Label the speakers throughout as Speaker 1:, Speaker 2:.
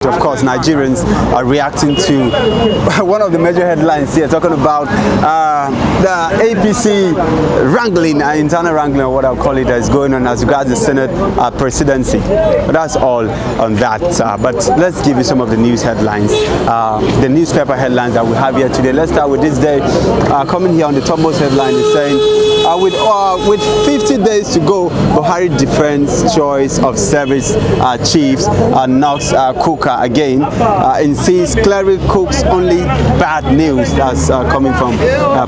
Speaker 1: Of course, Nigerians are reacting to one of the major headlines here, talking about the APC wrangling, internal wrangling, or what I'll call it, that is going on as regards the Senate presidency. But that's all on that. But let's give you some of the news headlines, the newspaper headlines that we have here today. Let's start with this day. Coming here on the topmost headline is saying, with 50 days to go, Buhari defends choice of service chiefs, knocks Kuka again, insists cleric cooks only bad news. That's coming from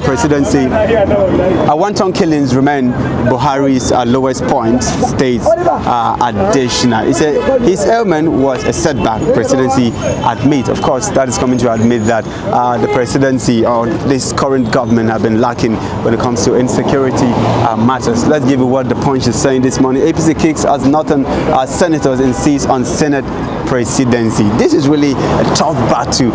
Speaker 1: presidency. Wanton killings remain Buhari's lowest point, states Adeshina. He said his ailment was a setback, presidency admit. Of course, that is coming to admit that the presidency or this current government have been lacking when it comes to insecurity matters. Let's give you what the Punch is saying this morning. APC kicks as northern senators insist on Senate presidency. This is really a tough battle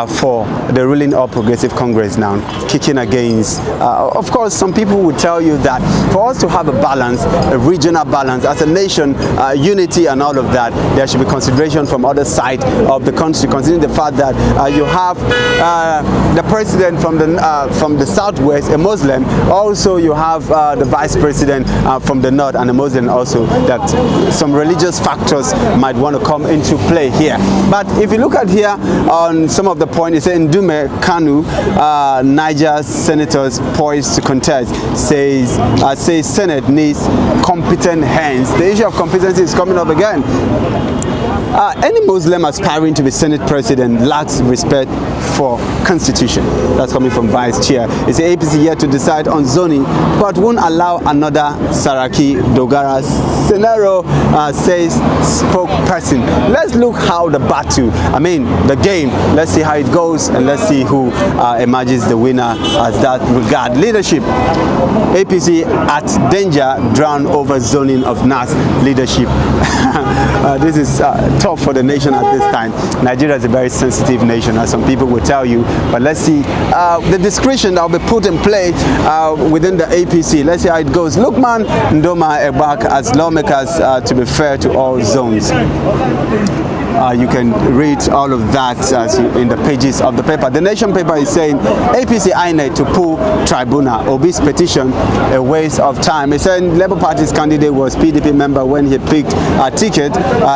Speaker 1: for the ruling All Progressive Congress now, kicking against. Of course, some people would tell you that for us to have a balance, a regional balance, as a nation, unity and all of that, there should be consideration from other side of the country, considering the fact that you have the president from the southwest, a Muslim. Also, you have the vice president from the north, and a Muslim also. That some religious factors might want to come into play here. But if you look at here on some of the points, it's saying Ndume Kanu, Niger senators poised to contest, says Senate needs competent hands. The issue of competency is coming up again. Any Muslim aspiring to be Senate president lacks respect for Constitution. That's coming from Vice Chair. It's the APC yet to decide on zoning, but won't allow another Saraki Dogara scenario, says spokesperson. Let's look how the battle, the game, let's see how it goes, and let's see who emerges the winner as that regard. Leadership, APC at danger, drown over zoning of NAS leadership. This is tough for the nation at this time. Nigeria is a very sensitive nation, as some people will tell you, but let's see the discretion that will be put in play within the APC. Let's see how it goes. Lukman Ndoma Ebak as lawmakers to be fair to all zones. You can read all of that in the pages of the paper. The Nation paper is saying APC INEC to pull tribunal. Obi's petition a waste of time. It's saying Labour Party's candidate was PDP member when he picked a ticket.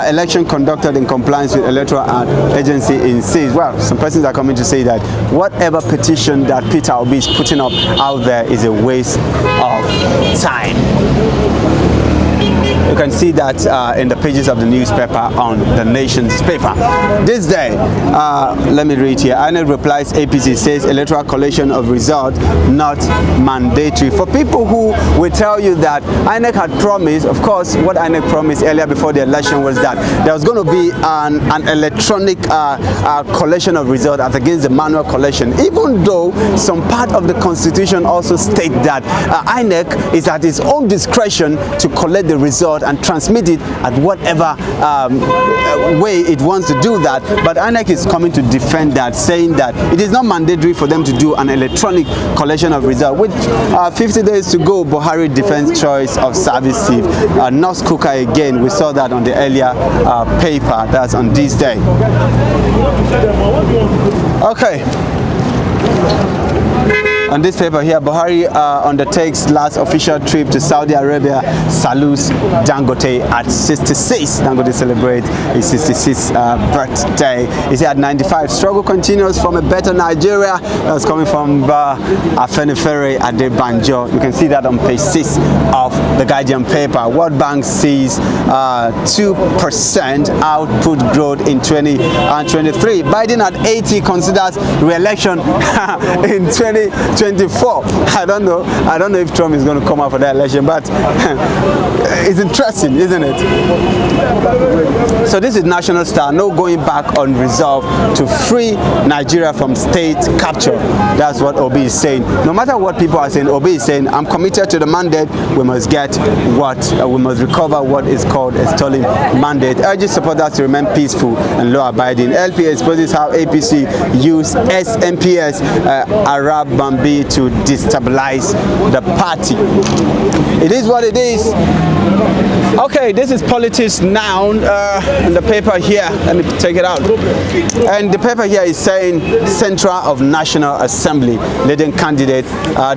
Speaker 1: Election conducted in compliance with electoral agency insists. Well, some persons are coming to say that whatever petition that Peter Obi is putting up out there is a waste of time. You can see that in the pages of the newspaper on the Nation's paper. This day, let me read here. INEC replies APC says electoral collation of result not mandatory. For people who will tell you that INEC had promised, of course, what INEC promised earlier before the election was that there was going to be an electronic collation of result as against the manual collation, even though some part of the Constitution also state that INEC is at its own discretion to collect the result and transmit it at whatever way it wants to do that. But INEC is coming to defend that, saying that it is not mandatory for them to do an electronic collection of results. With 50 days to go, Buhari defends choice of service chief. North Kuka again, we saw that on the earlier paper. That's on this day. Okay. On this paper here, Buhari undertakes last official trip to Saudi Arabia, salutes Dangote at 66. Dangote celebrates his 66th birthday. He said at 95, struggle continues from a better Nigeria. That's coming from Afenifere Adebanjo. You can see that on page 6 of the Guardian paper. World Bank sees 2% output growth in 2023. Biden at 80 considers re-election in 2024. I don't know if Trump is going to come out for that election, but it's interesting, isn't it? So this is National Star. No going back on resolve to free Nigeria from state capture. That's what Obi is saying. No matter what people are saying, Obi is saying, I'm committed to the mandate. We must get what we must recover what is called a stolen mandate. Urges supporters to remain peaceful and law-abiding. LP exposes how APC used SMPS Arab Bambi to destabilize the party. It is what it is. Okay, this is Politics Now, in the paper here. Let me take it out. And the paper here is saying Central of National Assembly leading candidate.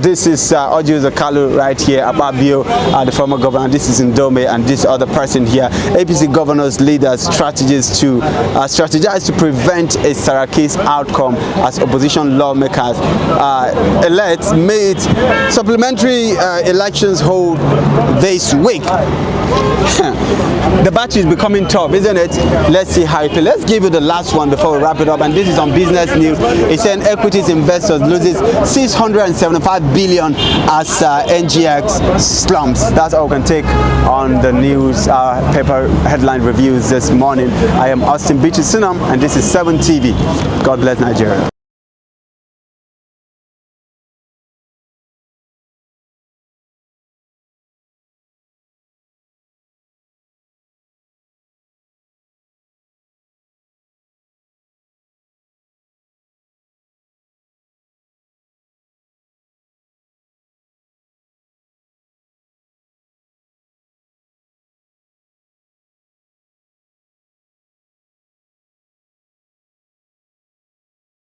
Speaker 1: This is Oji Zakalu right here, Ababio, the former governor. This is Ndome, and this other person here. APC governors, leaders, strategies to strategize to prevent a Saraki's outcome as opposition lawmakers elect made supplementary elections hold this week. The battle is becoming tough, isn't it? Let's see how it plays. Let's give you the last one before we wrap it up, and this is on Business News. It's saying equities investors loses 675 billion as NGX slumps. That's all we can take on the news paper headline reviews this morning. I am Austin Beachy Sinam, and this is 7 TV. God bless Nigeria.